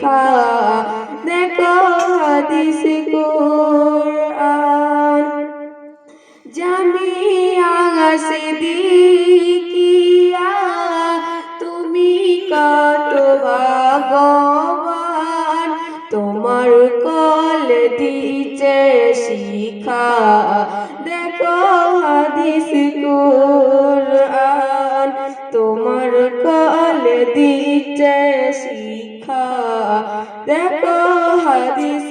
শিখা দেখো হাদিস কুরআন জামিয়া সিদ্দিকিয়া তুমি কত ভাগ্যবান তোমার কল দিছে শিখা দেখো হাদিস কুরআন তোমার কল দিছে শিখা দেখো হাদিস